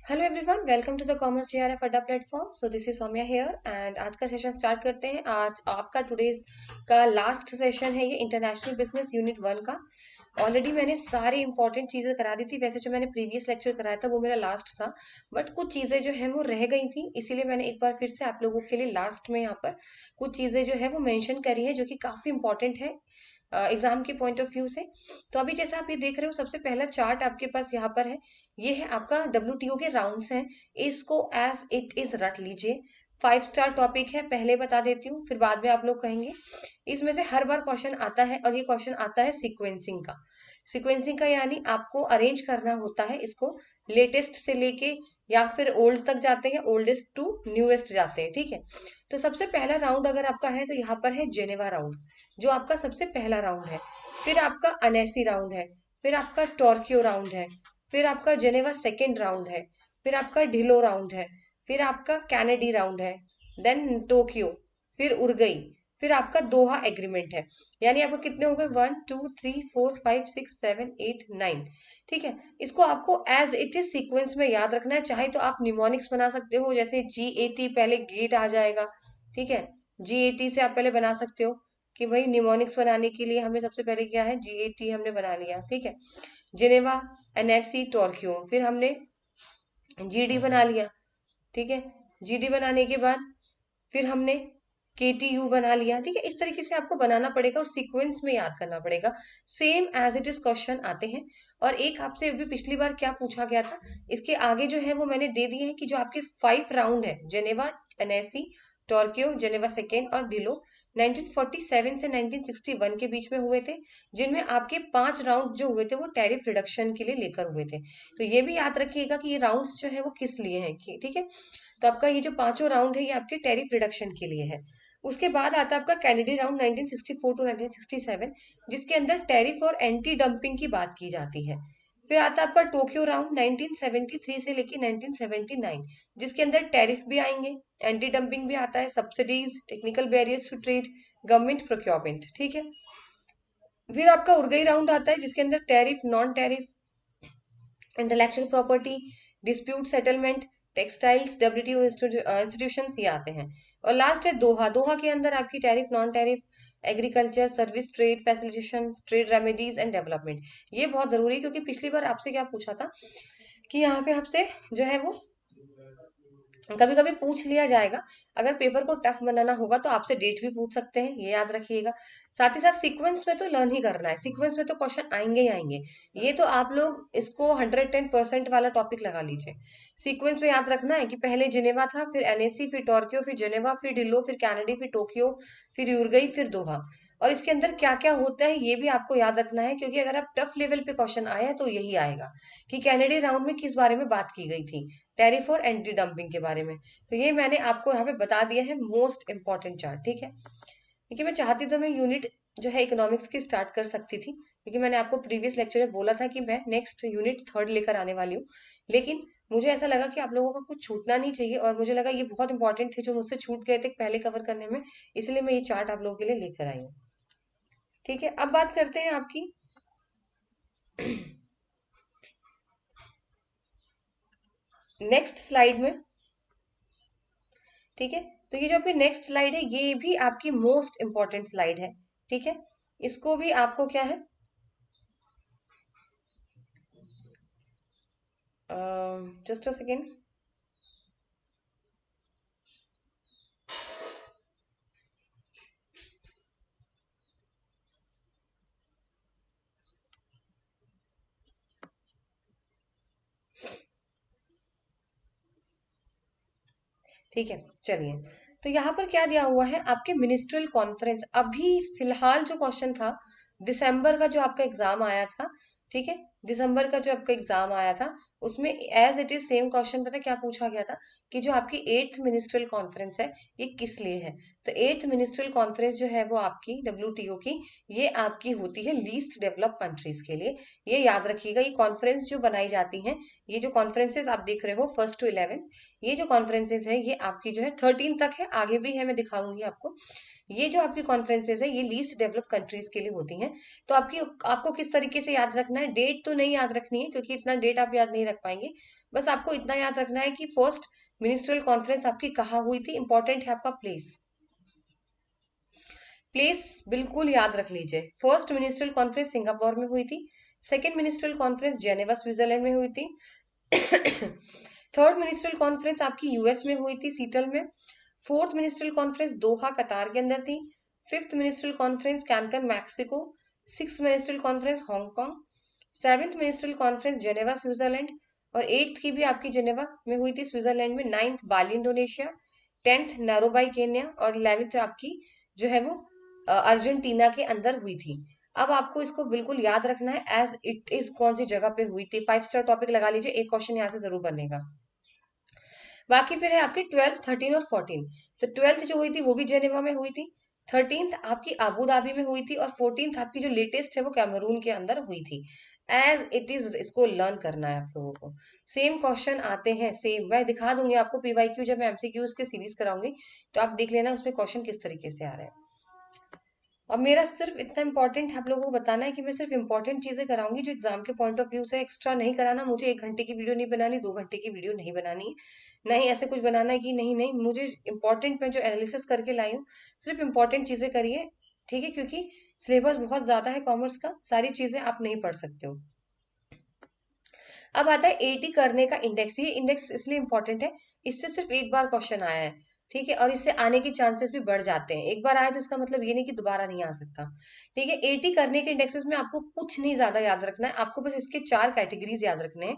Hello everyone, welcome to the commerce JRF Adda platform. So this is Saumya here and आज का session start करते हैं। आज आपका टुडेज का लास्ट सेशन है ये इंटरनेशनल बिजनेस यूनिट 1 का। ऑलरेडी मैंने सारी इंपॉर्टेंट चीजें करा दी थी। वैसे जो मैंने प्रीवियस लेक्चर कराया था वो मेरा लास्ट था, बट कुछ चीजें जो है वो रह गई थी, इसीलिए मैंने एक बार फिर से आप लोगों के लिए लास्ट में यहाँ पर कुछ चीजें जो है वो मेंशन करी है जो कि काफी इंपॉर्टेंट है एग्जाम के पॉइंट ऑफ व्यू से। तो अभी जैसा आप ये देख रहे हो, सबसे पहला चार्ट आपके पास यहाँ पर है। ये है आपका डब्ल्यूटीओ के राउंड्स हैं। इसको एज इट इज रट लीजिए। 5 स्टार टॉपिक है, पहले बता देती हूँ, फिर बाद में आप लोग कहेंगे। इसमें से हर बार क्वेश्चन आता है और ये क्वेश्चन आता है सीक्वेंसिंग का। सीक्वेंसिंग का यानी आपको अरेंज करना होता है इसको, लेटेस्ट से लेके या फिर ओल्ड तक जाते हैं, ओल्डेस्ट टू न्यूएस्ट जाते हैं, ठीक है। तो सबसे पहला राउंड अगर आपका है तो यहाँ पर है जेनेवा राउंड, जो आपका सबसे पहला राउंड है। फिर आपका अनेसी राउंड है। फिर आपका टोर्क्यो राउंड है। फिर आपका जेनेवा सेकेंड राउंड है। फिर आपका ढिलो राउंड है। फिर आपका कैनेडी राउंड है। Then Tokyo. फिर उर्गई। फिर आपका दोहा एग्रीमेंट है। यानी आपको कितने हो गए, 1 2 3 4 5 6 7 8 9। ठीक है। इसको आपको एज इट इज सीक्वेंस में याद रखना है। चाहे तो आप निमोनिक्स बना सकते हो, जैसे GAT पहले गेट आ जाएगा। ठीक है। GAT से आप पहले बना सकते हो कि भाई निमोनिक्स बनाने के लिए हमें सबसे पहले क्या है, GAT हमने बना लिया, ठीक है। जिनेवा, एनएससी, टोर्क्यो, फिर हमने GD बना लिया, ठीक है। GD बनाने के बाद फिर हमने KTU बना लिया, ठीक है। इस तरीके से आपको बनाना पड़ेगा और सीक्वेंस में याद करना पड़ेगा। Same as it is question आते हैं। और एक आपसे अभी पिछली बार क्या पूछा गया था, इसके आगे जो है वो मैंने दे दिए हैं कि जो आपके 5 राउंड है, जेनेवा, एनएसी, टोर्क्यो, जेनेवा सेकेंड और डिलो, 1947 से 1961 के बीच में हुए थे, जिनमें आपके 5 राउंड जो हुए थे वो टैरिफ रिडक्शन के लिए लेकर हुए थे। तो ये भी याद रखिएगा कि ये राउंड्स जो है वो किस लिए हैं, ठीक है। तो आपका ये जो पांचों राउंड है ये आपके टैरिफ रिडक्शन के लिए है। उसके बाद आता है आपका कैनेडी राउंड 1964 टू 1967, जिसके अंदर टैरिफ और एंटी डंपिंग की बात की जाती है। फिर आता है आपका टोक्यो राउंड 1973 से लेके 1979, जिसके अंदर टैरिफ भी आएंगे, एंटी डंपिंग भी आता है, subsidies, technical barriers to trade, government procurement, ठीक है। फिर आपका उर्गई राउंड आता है जिसके अंदर tariff, non tariff, intellectual property, dispute settlement, textiles, WTO institution ये आते हैं। और लास्ट है दोहा। दोहा के अंदर आपकी tariff, non tariff, agriculture, service, trade facilitation, trade remedies and development. ये बहुत जरूरी है क्योंकि पिछली बार आपसे क्या पूछा था कि यहाँ पे आपसे जो है वो कभी कभी पूछ लिया जाएगा। अगर पेपर को टफ बनाना होगा तो आपसे डेट भी पूछ सकते हैं, ये याद रखिएगा। साथ ही साथ सीक्वेंस में तो लर्न ही करना है, सीक्वेंस में तो क्वेश्चन आएंगे ही आएंगे। ये तो आप लोग इसको 110% वाला टॉपिक लगा लीजिए। सीक्वेंस में याद रखना है कि पहले जिनेवा था, फिर एनएसी, फिर टोक्यो, फिर जिनेवा, फिर डिल्लो, फिर कैनेडी, फिर टोक्यो, फिर यूरगई, फिर दोहा। और इसके अंदर क्या क्या होता है ये भी आपको याद रखना है, क्योंकि अगर आप टफ लेवल पे क्वेश्चन आया है तो यही आएगा कि कैनेडी राउंड में किस बारे में बात की गई थी, टैरिफ और एंटी डंपिंग के बारे में। तो ये मैंने आपको यहाँ पे बता दिया है मोस्ट इंपॉर्टेंट चार्ट, ठीक है। देखिए, मैं चाहती तो मैं यूनिट जो है इकोनॉमिक्स की स्टार्ट कर सकती थी, क्योंकि मैंने आपको प्रीवियस लेक्चर में बोला था कि मैं नेक्स्ट यूनिट थर्ड लेकर आने वाली हूँ। लेकिन मुझे ऐसा लगा कि आप लोगों का कुछ छूटना नहीं चाहिए, और मुझे लगा ये बहुत इंपॉर्टेंट थे जो मुझसे छूट गए थे पहले कवर करने में, इसलिए मैं ये चार्ट आप लोगों के लिए लेकर आई हूँ। ठीक है, अब बात करते हैं आपकी नेक्स्ट स्लाइड में। ठीक है। तो ये जो आपकी नेक्स्ट स्लाइड है ये भी आपकी मोस्ट इंपॉर्टेंट स्लाइड है, ठीक है। इसको भी आपको क्या है, जस्ट अ सेकेंड। ठीक है, चलिए। तो यहाँ पर क्या दिया हुआ है, आपके मिनिस्ट्रियल कॉन्फ्रेंस, अभी फिलहाल जो क्वेश्चन था, दिसंबर का जो आपका एग्जाम आया था, ठीक है, दिसंबर का जो आपका एग्जाम आया था, उसमें as it is same question, पता है क्या पूछा गया था कि जो आपकी 8th मिनिस्ट्रियल कॉन्फ्रेंस है ये किस लिए है। तो 8th मिनिस्ट्रियल कॉन्फ्रेंस जो है वो आपकी WTO की, ये आपकी होती है लीस्ट डेवलप कंट्रीज के लिए। ये याद रखिएगा, ये कॉन्फ्रेंस जो बनाई जाती हैं, ये जो कॉन्फ्रेंसेस आप देख रहे हो 1st to 11th, ये जो कॉन्फ्रेंसेस है ये आपकी जो है 13 तक है, आगे भी है, मैं दिखाऊंगी आपको। ये जो आपकी कॉन्फ्रेंसेज है ये लीस्ट डेवलप्ड कंट्रीज के लिए होती हैं। तो आपको किस तरीके से याद रखना है, डेट तो नहीं याद रखनी है क्योंकि इतना डेट आप याद नहीं रख पाएंगे। बस आपको इतना याद रखना है कि फर्स्ट मिनिस्ट्रियल कॉन्फ्रेंस आपकी कहाँ हुई थी, इंपॉर्टेंट है आपका प्लेस। प्लेस बिल्कुल याद रख लीजिए। फर्स्ट मिनिस्ट्रियल कॉन्फ्रेंस सिंगापुर में हुई थी। Second ministerial conference Geneva Switzerland में हुई थी। थर्ड मिनिस्ट्रियल कॉन्फ्रेंस आपकी यूएस में हुई थी, सीटल में। फोर्थ मिनिस्ट्रियल कॉन्फ्रेंस दोहा कतार के अंदर थी। Fifth ministerial conference Cancun Mexico. Six ministerial conference Hong Kong. Seventh ministerial conference Geneva Switzerland. और एट्थ की भी आपकी जेनेवा में हुई थी स्विट्जरलैंड में। Ninth Bali Indonesia. Tenth Nairobi Kenya. और 11th आपकी जो है वो अर्जेंटीना के अंदर हुई थी। अब आपको इसको बिल्कुल याद रखना है एज इट इज कौन सी जगह पे हुई थी। 5 स्टार टॉपिक लगा लीजिए, एक क्वेश्चन यहाँ से जरूर बनेगा। बाकी फिर है आपकी 12, 13 और 14। तो 12th जो हुई थी वो भी जेनेवा में हुई थी। 13th आपकी अबू धाबी में हुई थी। और 14th आपकी जो लेटेस्ट है वो कैमरून के अंदर हुई थी। एज इट इज इसको लर्न करना है आप लोगों को। सेम क्वेश्चन आते हैं, सेम मैं दिखा दूंगी आपको पीवाईक्यू जब मैं एमसीक्यूज की सीरीज कराऊंगी, तो आप देख लेना उसमें क्वेश्चन किस तरीके से आ रहे हैं। अब मेरा सिर्फ इतना इंपॉर्टेंट है आप लोगों को बताना है कि मैं सिर्फ इंपॉर्टेंट चीजें कराऊंगी जो एग्जाम के पॉइंट ऑफ व्यू से। एक्स्ट्रा नहीं कराना मुझे, 1 घंटे की वीडियो नहीं बनानी, 2 घंटे की वीडियो नहीं बनानी है। नहीं ऐसे कुछ बनाना है कि नहीं नहीं, मुझे इंपॉर्टेंट मैं जो एनालिसिस करके लाई हूँ सिर्फ इंपॉर्टेंट चीजें करिए, ठीक है, क्योंकि सिलेबस बहुत ज्यादा है कॉमर्स का, सारी चीजें आप नहीं पढ़ सकते हो। अब आता है एटी करने का इंडेक्स। ये इंडेक्स इसलिए इंपॉर्टेंट है, इससे सिर्फ एक बार क्वेश्चन आया है, ठीक है, और इससे आने के चांसेस भी बढ़ जाते हैं। एक बार आया तो इसका मतलब ये नहीं कि दोबारा नहीं आ सकता, ठीक है। एटी करने के इंडेक्सेस में आपको कुछ नहीं ज्यादा याद रखना है, आपको बस इसके 4 कैटेगरीज याद रखने हैं।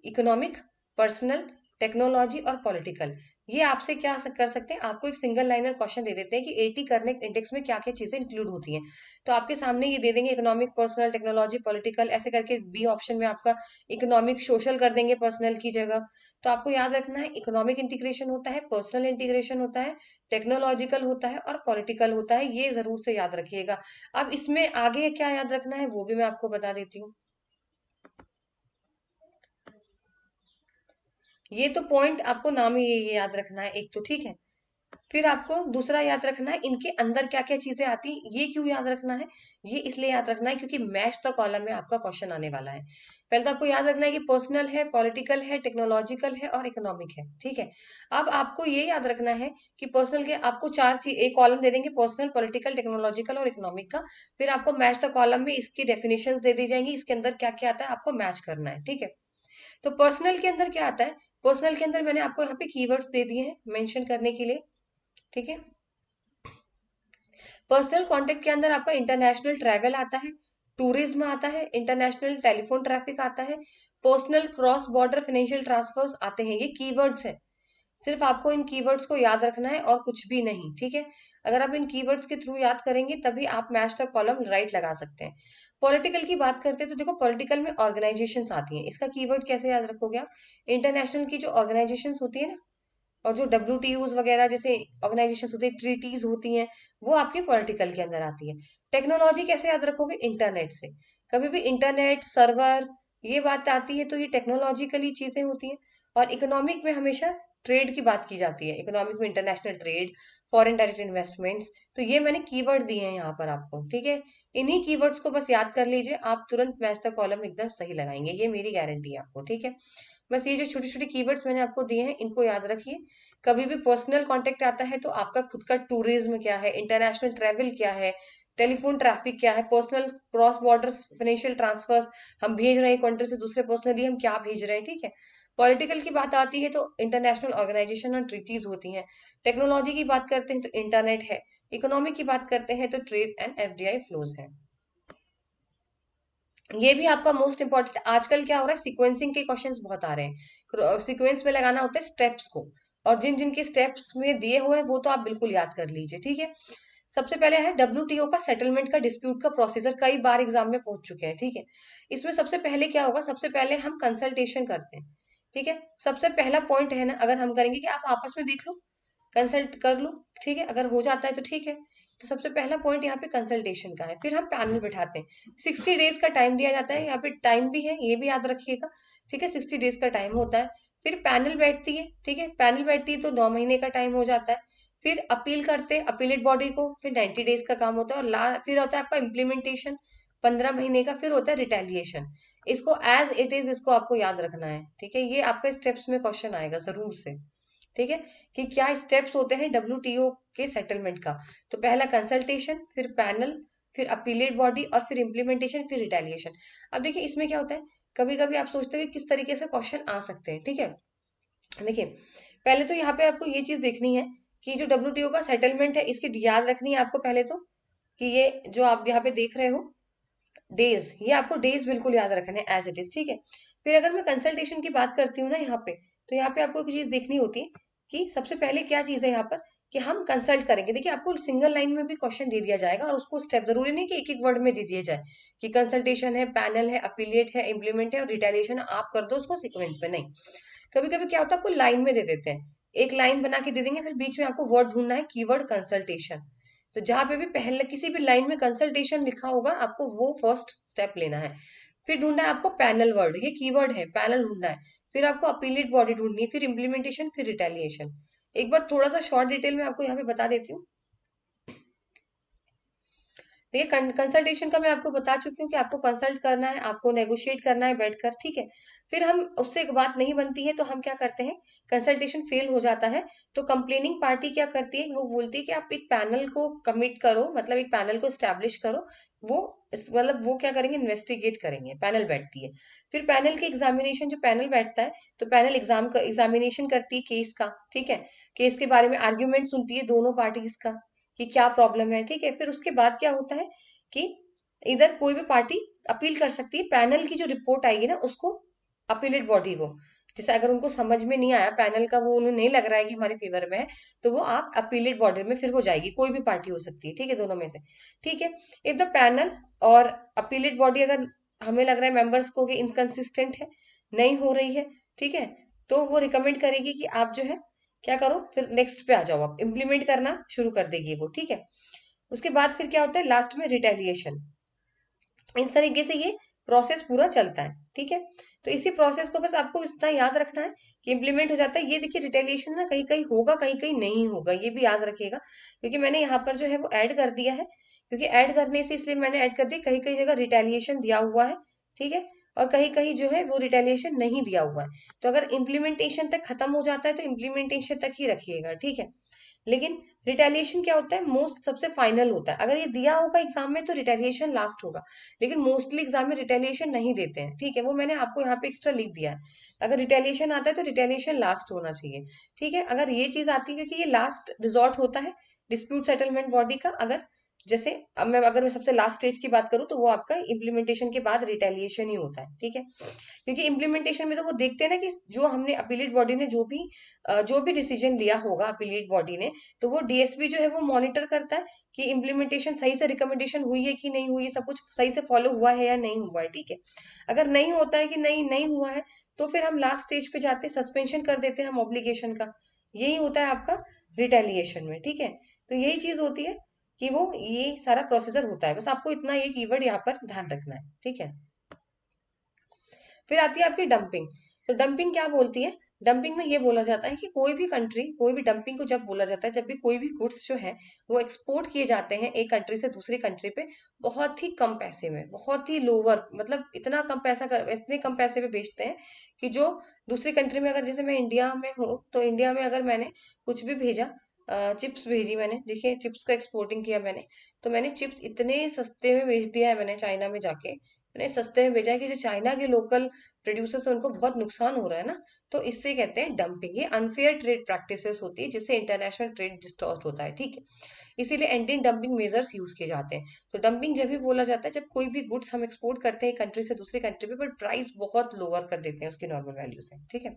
इकोनॉमिक, पर्सनल, टेक्नोलॉजी और पॉलिटिकल। ये आपसे क्या कर सकते हैं, आपको एक सिंगल लाइनर क्वेश्चन दे देते हैं कि एटी करने इंडेक्स में क्या क्या चीजें इंक्लूड होती हैं। तो आपके सामने ये दे देंगे इकोनॉमिक, पर्सनल, टेक्नोलॉजी, पॉलिटिकल, ऐसे करके बी ऑप्शन में आपका इकोनॉमिक सोशल कर देंगे पर्सनल की जगह। तो आपको याद रखना है इकोनॉमिक इंटीग्रेशन होता है, पर्सनल इंटीग्रेशन होता है, टेक्नोलॉजिकल होता है और पॉलिटिकल होता है। ये जरूर से याद रखिएगा। अब इसमें आगे क्या याद रखना है वो भी मैं आपको बता देती हूँ। ये तो पॉइंट आपको नाम ही ये याद रखना है एक तो, ठीक है। फिर आपको दूसरा याद रखना है इनके अंदर क्या क्या चीजें आती। ये क्यों याद रखना है, ये इसलिए याद रखना है क्योंकि मैच द कॉलम में आपका क्वेश्चन आने वाला है। पहले तो आपको याद रखना है कि पर्सनल है, पॉलिटिकल है, टेक्नोलॉजिकल है और इकोनॉमिक है, ठीक है। अब आपको ये याद रखना है कि पर्सनल के आपको 4 चीज एक कॉलम दे देंगे, पर्सनल, पॉलिटिकल, टेक्नोलॉजिकल और इकोनॉमिक का। फिर आपको मैच द कॉलम में इसकी डेफिनेशन दे दी जाएंगी, इसके अंदर क्या क्या आता है आपको मैच करना है, ठीक है। तो पर्सनल के अंदर क्या आता है, पर्सनल के अंदर मैंने आपको यहाँ पे कीवर्ड्स दे दिए हैं मेंशन करने के लिए, ठीक है। पर्सनल कॉन्टेक्ट के अंदर आपका इंटरनेशनल ट्रैवल आता है, टूरिज्म आता है, इंटरनेशनल टेलीफोन ट्रैफिक आता है, personal cross border financial transfers आते हैं। ये कीवर्ड्स है, सिर्फ आपको इन कीवर्ड्स को याद रखना है और कुछ भी नहीं, ठीक है। अगर आप इन कीवर्ड्स के थ्रू याद करेंगे तभी आप मैच द कॉलम राइट लगा सकते हैं। पॉलिटिकल की बात करते हैं तो देखो पॉलिटिकल में ऑर्गेनाइजेशंस आती हैं, इसका कीवर्ड कैसे याद रखोगे आप, इंटरनेशनल की जो ऑर्गेनाइजेशंस होती है ना, और जो WTOs वगैरह जैसे ऑर्गेनाइजेशन होती है, ट्रीटीज होती हैं, वो आपके पॉलिटिकल के अंदर आती है। टेक्नोलॉजी कैसे याद रखोगे, इंटरनेट से। कभी भी इंटरनेट सर्वर ये बात आती है तो ये टेक्नोलॉजिकली चीजें होती हैं। और इकोनॉमिक में हमेशा ट्रेड की बात की जाती है, इकोनॉमिक में international trade, foreign direct investments. तो ये मैंने कीवर्ड दिए हैं यहाँ पर आपको, ठीक है। इन्हीं कीवर्ड्स को बस याद कर लीजिए, आप तुरंत मैच द कॉलम एकदम सही लगाएंगे, ये मेरी गारंटी है आपको, ठीक है। बस ये जो छोटे छोटे कीवर्ड्स मैंने आपको दिए हैं इनको याद रखिए। कभी भी पर्सनल कांटेक्ट आता है तो आपका खुद का टूरिज्म क्या है, इंटरनेशनल ट्रेवल क्या है, टेलीफोन ट्रैफिक क्या है, personal cross border financial transfers, हम भेज रहे हैं कंट्री से दूसरे, पर्सनली हम क्या भेज रहे हैं, ठीक है। पॉलिटिकल की बात आती है तो इंटरनेशनल ऑर्गेनाइजेशन और ट्रीटीज होती हैं। टेक्नोलॉजी की बात करते हैं तो इंटरनेट है। इकोनॉमिक की बात करते हैं तो ट्रेड एंड FDI फ्लोज है। ये भी आपका मोस्ट इंपॉर्टेंट। आजकल क्या हो रहा है, सीक्वेंसिंग के क्वेश्चंस बहुत आ रहे हैं, सीक्वेंस में लगाना होता है स्टेप्स को, और जिन जिन के स्टेप्स में दिए हुए हैं वो तो आप बिल्कुल याद कर लीजिए, ठीक है। सबसे पहले है WTO का सेटलमेंट का डिस्प्यूट का प्रोसीजर, कई बार एग्जाम में पूछ चुके हैं, ठीक है। इसमें सबसे पहले क्या होगा, सबसे पहले हम कंसल्टेशन करते हैं, ठीक है। सबसे पहला पॉइंट है ना, अगर हम करेंगे कि आप आपस में देख लो, कंसल्ट कर लो, ठीक है, अगर हो जाता है तो ठीक है। तो सबसे पहला पॉइंट यहाँ पे कंसल्टेशन का है। फिर हम पैनल बिठाते हैं, 60 डेज का टाइम दिया जाता है, यहाँ पे टाइम भी है ये भी याद रखिएगा, ठीक है। 60 डेज का टाइम होता है। फिर पैनल बैठती है, ठीक है, पैनल बैठती है तो 9 महीने का टाइम हो जाता है। फिर अपील करते हैं अपीलेट बॉडी को, फिर 90 डेज का काम होता है, और फिर होता है आपका इम्प्लीमेंटेशन 15 महीने का, फिर होता है रिटेलिएशन। इसको एज इट इज इसको आपको याद रखना है, ठीक है। ये आपका स्टेप्स में क्वेश्चन आएगा जरूर से, ठीक है, कि क्या स्टेप्स होते हैं डब्ल्यूटीओ के सेटलमेंट का। तो पहला कंसल्टेशन, फिर पैनल, फिर अपीलेट बॉडी, और फिर इम्प्लीमेंटेशन, फिर रिटेलिएशन। अब देखिए इसमें क्या होता है, कभी कभी आप सोचते हो कि किस तरीके से क्वेश्चन आ सकते हैं, ठीक है। देखिए पहले तो यहाँ पे आपको ये चीज देखनी है कि जो डब्ल्यूटीओ का सेटलमेंट है इसकी याद रखनी है आपको पहले तो, कि ये जो आप यहाँ पे देख रहे हो डेज, ये आपको डेज बिल्कुल याद रखने एज इट इज, ठीक है। फिर अगर मैं कंसल्टेशन की बात करती हूँ ना यहाँ पे, तो यहाँ पे आपको एक चीज देखनी होती है कि सबसे पहले क्या चीज है यहाँ पर, कि हम कंसल्ट करेंगे। देखिए आपको सिंगल लाइन में भी क्वेश्चन दे दिया जाएगा, और उसको स्टेप जरूरी नहीं कि एक एक वर्ड में दे दिया जाए कि कंसल्टेशन है, पैनल है, अपीलिएट है, इम्प्लीमेंट है और रिटेलिएशन आप कर दो उसको सीक्वेंस में, नहीं। कभी कभी क्या होता है आपको लाइन में दे देते हैं, एक लाइन बना के दे देंगे, फिर बीच में आपको वर्ड ढूंढना है, कीवर्ड कंसल्टेशन। तो जहां पे भी पहले किसी भी लाइन में कंसल्टेशन लिखा होगा आपको वो फर्स्ट स्टेप लेना है। फिर ढूंढना है आपको पैनल वर्ड, ये कीवर्ड है, पैनल ढूंढना है। फिर आपको अपीलेट बॉडी ढूंढनी है, फिर इम्प्लीमेंटेशन, फिर रिटेलिएशन। एक बार थोड़ा सा शॉर्ट डिटेल में आपको यहाँ पे बता देती हूँ। देखिए कंसल्टेशन का मैं आपको बता चुकी हूँ कि आपको कंसल्ट करना है, आपको नेगोशिएट करना है बैठकर, ठीक है। फिर हम उससे एक बात नहीं बनती है तो हम क्या करते हैं, कंसल्टेशन फेल हो जाता है तो कंप्लेनिंग पार्टी क्या करती है, वो बोलती है कि आप एक पैनल को कमिट करो, मतलब एक पैनल को स्टैब्लिश करो। वो मतलब वो क्या करेंगे, इन्वेस्टिगेट करेंगे, पैनल बैठती है। फिर पैनल के एग्जामिनेशन, जो पैनल बैठता है तो पैनल एग्जामिनेशन करती है केस का, ठीक है। केस के बारे में आर्ग्यूमेंट सुनती है दोनों पार्टीज का कि क्या प्रॉब्लम है, ठीक है। फिर उसके बाद क्या होता है कि इधर कोई भी पार्टी अपील कर सकती है, पैनल की जो रिपोर्ट आएगी ना उसको अपीलेट बॉडी को, जैसे अगर उनको समझ में नहीं आया पैनल का, वो उन्हें नहीं लग रहा है कि हमारे फेवर में है, तो वो आप अपीलेट बॉडी में फिर वो जाएगी, कोई भी पार्टी हो सकती है, ठीक है, दोनों में से, ठीक है। इफ द पैनल और अपीलेट बॉडी अगर हमें लग रहा है मेंबर्स को कि इनकंसिस्टेंट है, नहीं हो रही है, ठीक है, तो वो रिकमेंड करेगी कि आप जो है क्या करो, फिर नेक्स्ट पे आ जाओ, आप इम्प्लीमेंट करना शुरू कर देगी वो, ठीक है। उसके बाद फिर क्या होता है लास्ट में रिटेलिएशन। इस तरीके से ये प्रोसेस पूरा चलता है, ठीक है। तो इसी प्रोसेस को बस आपको इतना याद रखना है कि इम्प्लीमेंट हो जाता है। ये देखिए रिटेलिएशन ना कहीं कहीं होगा, कहीं कहीं नहीं होगा, ये भी याद रखिएगा, क्योंकि मैंने यहाँ पर जो है वो ऐड कर दिया है, क्योंकि ऐड करने से इसलिए मैंने ऐड कर दिया, कहीं कहीं जगह रिटेलिएशन दिया हुआ है, ठीक है, और कहीं कहीं जो है वो रिटेलिएशन नहीं दिया हुआ है। तो अगर इम्प्लीमेंटेशन तक खत्म हो जाता है तो इम्प्लीमेंटेशन तक ही रखिएगा, ठीक है। लेकिन रिटेलिएशन क्या होता है, मोस्ट सबसे फाइनल होता है। अगर ये दिया होगा एग्जाम में तो रिटेलिएशन लास्ट होगा, लेकिन मोस्टली एग्जाम में रिटेलिएशन नहीं देते हैं, ठीक है, वो मैंने आपको यहाँ पे एक्स्ट्रा लिख दिया है। अगर रिटेलिएशन आता है तो रिटेलिएशन लास्ट होना चाहिए, ठीक है। अगर ये चीज आती है, क्योंकि ये लास्ट रिजॉर्ट होता है डिस्प्यूट सेटलमेंट बॉडी का, अगर जैसे अब मैं अगर मैं सबसे लास्ट स्टेज की बात करूं तो वो आपका इम्प्लीमेंटेशन के बाद रिटेलिएशन ही होता है, ठीक है। क्योंकि इम्प्लीमेंटेशन में तो वो देखते हैं ना कि जो हमने अपीलेट बॉडी ने जो भी डिसीजन लिया होगा अपीलेट बॉडी ने, तो वो डीएसपी जो है वो मॉनिटर करता है कि इम्प्लीमेंटेशन सही से रिकमेंडेशन हुई है कि नहीं हुई है, सब कुछ सही से फॉलो हुआ है या नहीं हुआ है, ठीक है। अगर नहीं होता है कि नहीं नहीं हुआ है, तो फिर हम लास्ट स्टेज पे जाते सस्पेंशन कर देते हैं हम ऑब्लिगेशन का। यही होता है आपका रिटेलिएशन में, ठीक है। तो यही चीज होती है कि वो ये सारा प्रोसीजर होता है, बस आपको इतना ये कीवर्ड यहाँ पर ध्यान रखना है, ठीक है। फिर आती है आपकी डंपिंग। तो डंपिंग क्या बोलती है, डंपिंग में ये बोला जाता है कि कोई भी कंट्री, कोई भी डंपिंग को जब बोला जाता है, जब भी कोई भी गुड्स जो है वो एक्सपोर्ट किए जाते हैं एक कंट्री से दूसरी कंट्री पे, बहुत ही कम पैसे में, बहुत ही लोअर, मतलब इतना कम पैसा इतने कम पैसे पे बेचते हैं कि जो दूसरी कंट्री में, अगर जैसे मैं इंडिया में हूँ तो इंडिया में अगर मैंने कुछ भी भेजा, चिप्स भेजी मैंने, देखिए चिप्स का एक्सपोर्टिंग किया मैंने, तो मैंने चिप्स इतने सस्ते में बेच दिया है मैंने चाइना में जाके, इतने सस्ते में भेजा है कि जो चाइना के लोकल प्रोड्यूसर्स है उनको बहुत नुकसान हो रहा है ना। तो इससे कहते हैं डंपिंग, ये अनफेयर ट्रेड प्रैक्टिसेस होती है जिससे इंटरनेशनल ट्रेड डिस्टॉर्ट होता है, ठीक है। इसीलिए एंटी डंपिंग मेजर्स यूज किए जाते हैं। तो डंपिंग जब भी बोला जाता है जब कोई भी गुड्स हम एक्सपोर्ट करते हैं कंट्री से दूसरी कंट्री पे, पर प्राइस बहुत लोअर कर देते हैं उसकी नॉर्मल वैल्यू से, ठीक है।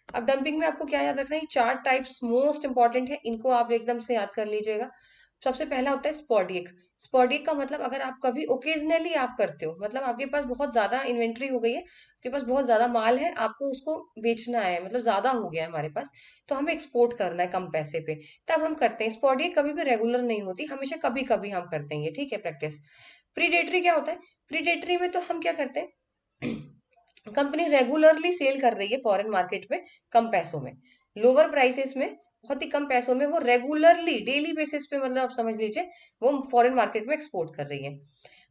अब डंपिंग में आपको क्या याद रखना है, चार टाइप्स मोस्ट इंपॉर्टेंट है, इनको आप एकदम से याद कर लीजिएगा। सबसे पहला होता है स्पॉडिक। स्पॉडिक का मतलब अगर आप कभी ओकेजनली आप करते हो, मतलब आपके पास बहुत ज्यादा इन्वेंट्री हो गई है, आपके पास बहुत ज्यादा माल है, आपको उसको बेचना है, मतलब ज्यादा हो गया है हमारे पास, तो हमें एक्सपोर्ट करना है कम पैसे पे, तब हम करते हैं। स्पॉडिक कभी भी रेगुलर नहीं होती, हमेशा कभी कभी हम करते हैं ये, ठीक है, प्रैक्टिस। प्रीडेटरी क्या होता है, प्रीडेटरी में तो हम क्या करते हैं कंपनी रेगुलरली सेल कर रही है फॉरेन मार्केट में कम पैसों में, लोअर प्राइसेस में, बहुत ही कम पैसों में वो रेगुलरली डेली बेसिस पे, मतलब आप समझ लीजिए वो फॉरेन मार्केट में एक्सपोर्ट कर रही है।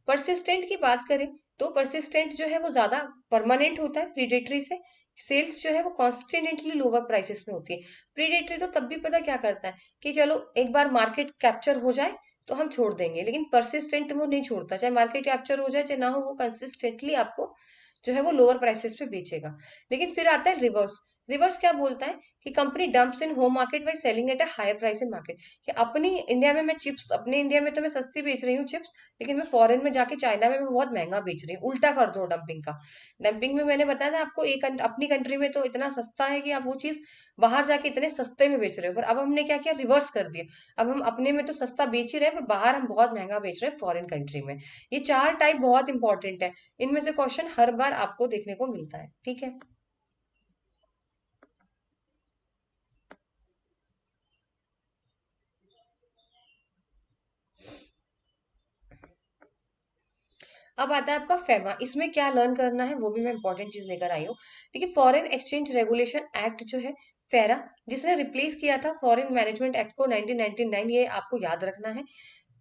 परसिस्टेंट की बात करें तो परसिस्टेंट जो है वो ज्यादा परमानेंट होता है प्रीडेटरी से। सेल्स जो है वो कॉन्स्टेंटली लोअर प्राइसेस में होती है। प्रीडेटरी तो तब भी पता क्या करता है कि चलो एक बार मार्केट कैप्चर हो जाए तो हम छोड़ देंगे, लेकिन परसिस्टेंट वो नहीं छोड़ता, चाहे मार्केट कैप्चर हो जाए चाहे ना हो, वो कंसिस्टेंटली आपको जो है वो लोअर प्राइसेस पे बेचेगा। लेकिन फिर आता है रिवर्स। रिवर्स क्या बोलता है कि company dumps in home market by selling at a higher price in market, कि अपनी इंडिया में मैं चिप्स, अपने इंडिया में तो मैं सस्ती बेच रही हूँ चिप्स, लेकिन मैं फॉरेन में जाके चाइना में मैं बहुत महंगा बेच रही हूँ। उल्टा कर दो डंपिंग का। डंपिंग में मैंने बताया था आपको, एक अपनी कंट्री में तो इतना सस्ता है कि आप वो चीज बाहर जाके इतने सस्ते में बेच रहे हो, पर अब हमने क्या किया, रिवर्स कर दिया। अब हम अपने में तो सस्ता बेच ही रहे हैं, पर बाहर हम बहुत महंगा बेच रहे हैं फॉरेन कंट्री में। ये चार टाइप बहुत इंपॉर्टेंट है, इनमें से क्वेश्चन हर बार आपको देखने को मिलता है, ठीक है। अब आता है आपका फेमा, इसमें क्या लर्न करना है वो भी मैं इंपॉर्टेंट चीज लेकर आई हूँ। देखिए फॉरेन एक्सचेंज रेगुलेशन एक्ट जो है, फेरा, जिसने रिप्लेस किया था फॉरेन मैनेजमेंट एक्ट को 1999, ये आपको याद रखना है।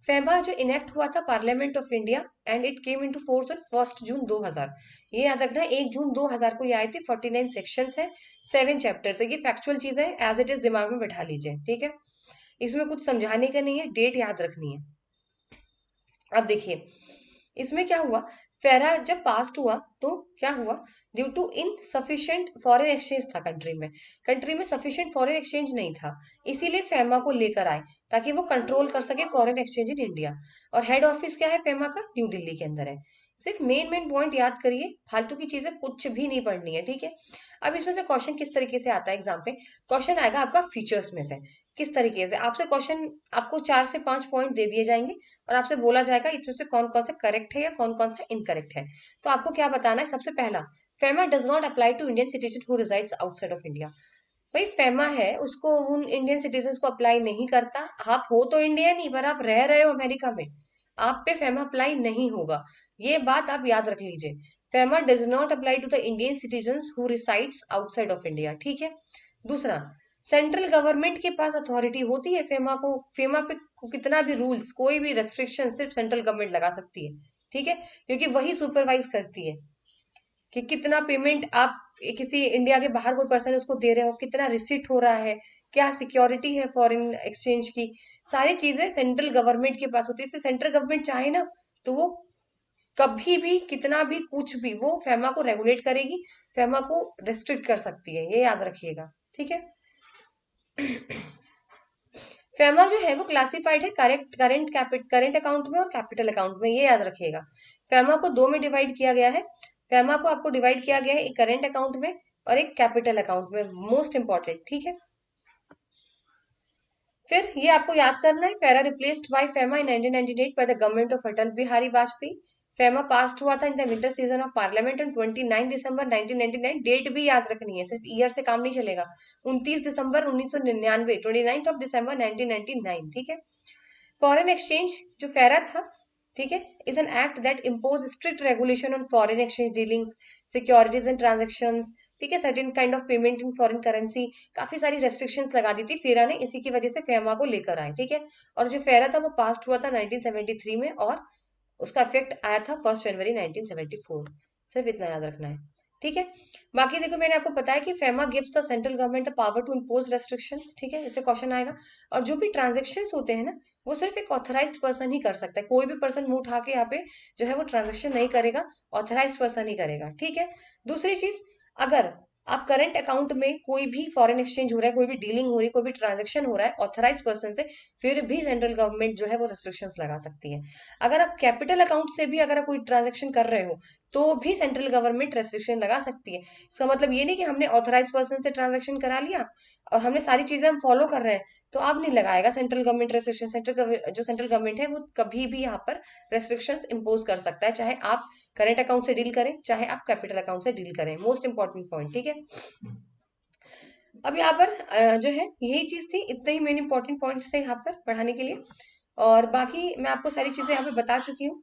फेमा जो इनेक्ट हुआ था parliament of India and it came into force on 1 जून 2000। ये याद रखना है, 1 जून 2000 को ये आई थी। 49 सेक्शंस है, 7 चैप्टर्स है। ये फैक्चुअल चीज है, एज इट इज दिमाग में बैठा लीजिए, ठीक है। इसमें कुछ समझाने का नहीं है, डेट याद रखनी है। अब देखिए इसमें क्या हुआ, फेरा जब पास्ड हुआ तो क्या हुआ, due to insufficient foreign exchange था कंट्री में सफिशिएंट फॉरेन एक्सचेंज नहीं था, इसीलिए फेमा को लेकर आए ताकि वो कंट्रोल कर सके फॉरेन एक्सचेंज इन इंडिया। और हेड ऑफिस क्या है फेमा का, न्यू दिल्ली के अंदर है। सिर्फ मेन मेन पॉइंट याद करिए, फालतू की चीजें कुछ भी नहीं पढ़नी है, ठीक है। अब इसमें से क्वेश्चन किस तरीके से आता है एग्जाम पे, क्वेश्चन आएगा आपका फीचर्स में से। किस तरीके से आपसे क्वेश्चन, आपको 4 से 5 पॉइंट दे दिए जाएंगे और आपसे बोला जाएगा इसमें से कौन कौन सा करेक्ट है या कौन कौन सा इनकरेक्ट है। तो आपको क्या बताना है, सबसे पहला, FEMA does not apply to Indian citizen who resides outside of India. भाई फेमा है उसको उन इंडियन सिटीजन को अप्लाई नहीं करता। आप हो तो इंडियन ही, पर आप रह रहे हो अमेरिका में, आप पे फेमा अप्लाई नहीं होगा। ये बात आप याद रख लीजिए। FEMA does not apply to the Indian citizen who resides outside of India, ठीक है। दूसरा, सेंट्रल गवर्नमेंट के पास अथॉरिटी होती है फेमा को, फेमा पे कितना भी रूल्स, कोई भी रेस्ट्रिक्शन सिर्फ सेंट्रल गवर्नमेंट लगा सकती है, ठीक है, क्योंकि वही सुपरवाइज करती है कि कितना पेमेंट आप किसी इंडिया के बाहर कोई पर्सन उसको दे रहे हो, कितना रिसिट हो रहा है, क्या सिक्योरिटी है फॉरेन एक्सचेंज की, सारी चीजें सेंट्रल गवर्नमेंट के पास होती है। इससे सेंट्रल गवर्नमेंट चाहे ना तो वो कभी भी कितना भी कुछ भी वो फेमा को रेगुलेट करेगी, फेमा को रेस्ट्रिक्ट कर सकती है, ये याद रखिएगा, ठीक है। फेमा जो है वो क्लासिफाइड है करंट अकाउंट में और कैपिटल अकाउंट में, ये याद रखिएगा। फेमा को दो में डिवाइड किया गया है। फेमा को आपको डिवाइड किया गया है एक करंट अकाउंट में और एक कैपिटल अकाउंट में, मोस्ट इंपॉर्टेंट, ठीक है। फिर ये आपको याद करना है, FERA replaced by FEMA in 1998 by the government of Atal Bihari Vajpayee. FEMA pass हुआ था in the winter season of parliament on 29 दिसंबर 1999। डेट भी याद रखनी है, सिर्फ ईयर से काम नहीं चलेगा। 29 दिसंबर 1999, 29 ऑफ दिसंबर 1999, ठीक है। फॉरेन एक्सचेंज जो फेरा था, ठीक है, is an act that impose strict regulation on foreign exchange dealings, securities and transactions, ठीक है, certain kind of payment in foreign currency, काफी सारी रेस्ट्रिक्शंस लगा दी थी फेरा ने, इसी की वजह से फेमा को लेकर आए, ठीक है। और जो फेरा था वो पास हुआ था 1973 में और उसका इफेक्ट आया था 1 जनवरी 1974। सिर्फ इतना याद रखना है, ठीक है। बाकी देखो मैंने आपको बताया कि FEMA gives the central government the power to impose restrictions, ठीक है, इससे क्वेश्चन आएगा। और जो भी ट्रांजेक्शन्स होते हैं ना, वो सिर्फ एक ऑथराइज्ड पर्सन ही कर सकता है, कोई भी पर्सन मुंह उठा के यहाँ पे जो है वो ट्रांजेक्शन नहीं करेगा, ऑथराइज्ड पर्सन ही करेगा, ठीक है। दूसरी चीज, अगर आप करंट अकाउंट में कोई भी फॉरेन एक्सचेंज हो रहा है, कोई भी डीलिंग हो रही है, कोई भी ट्रांजेक्शन हो रहा है ऑथराइज पर्सन से, फिर भी सेंट्रल गवर्नमेंट जो है वो रेस्ट्रिक्शंस लगा सकती है। अगर आप कैपिटल अकाउंट से भी अगर आप कोई ट्रांजेक्शन कर रहे हो तो भी सेंट्रल गवर्नमेंट रेस्ट्रिक्शन लगा सकती है। इसका मतलब ये नहीं कि हमने ऑथराइज पर्सन से ट्रांजेक्शन करा लिया और हमने सारी चीजें हम फॉलो कर रहे हैं तो अब नहीं लगाएगा सेंट्रल गवर्नमेंट रेस्ट्रिक्शन। जो सेंट्रल गवर्नमेंट है वो कभी भी यहाँ पर रेस्ट्रिक्शंस इम्पोज कर सकता है, चाहे आप करंट अकाउंट से डील करें चाहे आप कैपिटल अकाउंट से डील करें, मोस्ट इंपॉर्टेंट पॉइंट, ठीक है। अब यहाँ पर जो है यही चीज थी, इतने ही मेन इंपॉर्टेंट पॉइंट्स थे यहाँ पर पढ़ाने के लिए। और बाकी मैं आपको सारी चीजें यहाँ पे बता चुकी हूँ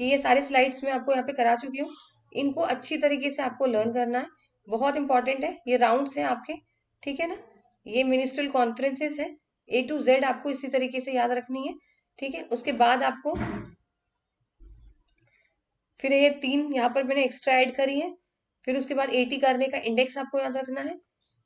कि ये सारे स्लाइड्स मैं आपको यहाँ पे करा चुकी हूँ। इनको अच्छी तरीके से आपको लर्न करना है, बहुत इंपॉर्टेंट है, ये राउंड्स हैं आपके, ठीक है ना। ये मिनिस्ट्रियल कॉन्फ्रेंसेस है, A to Z आपको इसी तरीके से याद रखनी है। ठीक है, उसके बाद आपको फिर ये 3 यहाँ पर मैंने एक्स्ट्रा ऐड करी है। फिर उसके बाद 80 करने का इंडेक्स आपको याद रखना है।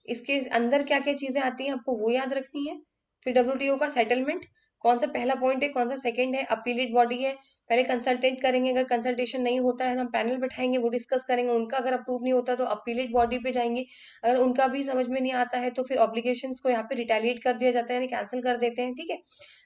इसके अंदर क्या क्या चीजें आती हैं आपको वो याद रखनी है। फिर WTO का सेटलमेंट, कौन सा पहला पॉइंट है, कौन सा सेकंड है, अपीलेट बॉडी है, पहले कंसल्टेट करेंगे, अगर कंसल्टेशन नहीं होता है तो हम पैनल बैठाएंगे, वो डिस्कस करेंगे, उनका अगर अप्रूव नहीं होता तो अपीलेट बॉडी पे जाएंगे, अगर उनका भी समझ में नहीं आता है तो फिर ऑब्लिगेशंस को यहाँ पे रिटेलिएट कर दिया जाता है, यानी कैंसिल कर देते हैं। ठीक है,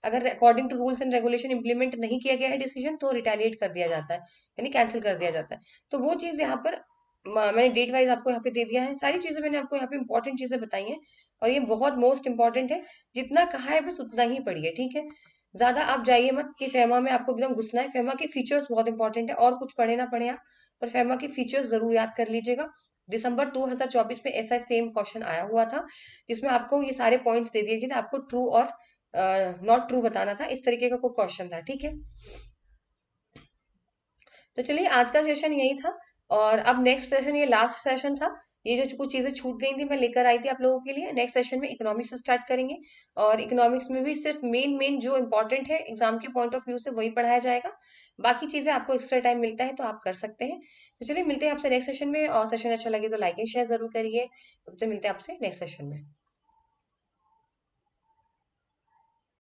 अगर according to rules and regulation implement नहीं किया गया है डिसीजन तो रिटेलिएट कर दिया जाता है, यानी कैंसिल कर दिया जाता है। तो वो चीज यहाँ पर मैंने डेट वाइज आपको यहाँ पे दे दिया है, सारी चीजें मैंने आपको यहाँ पे इंपॉर्टेंट चीजें बताई हैं, और ये बहुत मोस्ट इंपॉर्टेंट है। जितना कहा है बस उतना ही पढ़िए, ठीक है। ज्यादा आप जाइए मत कि फेमा में आपको एकदम घुसना है। फेमा के फीचर्स बहुत इंपॉर्टेंट है, और कुछ पढ़े ना पढ़े आप, पर फेमा के फीचर्स जरूर याद कर लीजिएगा। दिसंबर 2024 में ऐसा सेम क्वेश्चन आया हुआ था, जिसमें आपको ये सारे पॉइंट्स दे दिए गए थे, आपको ट्रू और नॉट ट्रू बताना था, इस तरीके का कोई क्वेश्चन था। ठीक है, तो चलिए आज का सेशन यही था, और अब नेक्स्ट सेशन, ये लास्ट सेशन था, ये जो कुछ चीजें छूट गई थी मैं लेकर आई थी आप लोगों के लिए। नेक्स्ट सेशन में इकोनॉमिक्स स्टार्ट करेंगे, और इकोनॉमिक्स में भी सिर्फ मेन मेन जो इंपॉर्टेंट है एग्जाम के पॉइंट ऑफ व्यू से वही पढ़ाया जाएगा। बाकी चीजें आपको एक्स्ट्रा टाइम मिलता है तो आप कर सकते हैं। तो चलिए मिलते हैं आपसे नेक्स्ट सेशन में, और सेशन अच्छा लगे तो लाइक एंड शेयर जरूर करिए। तब तक मिलते हैं आपसे नेक्स्ट सेशन में।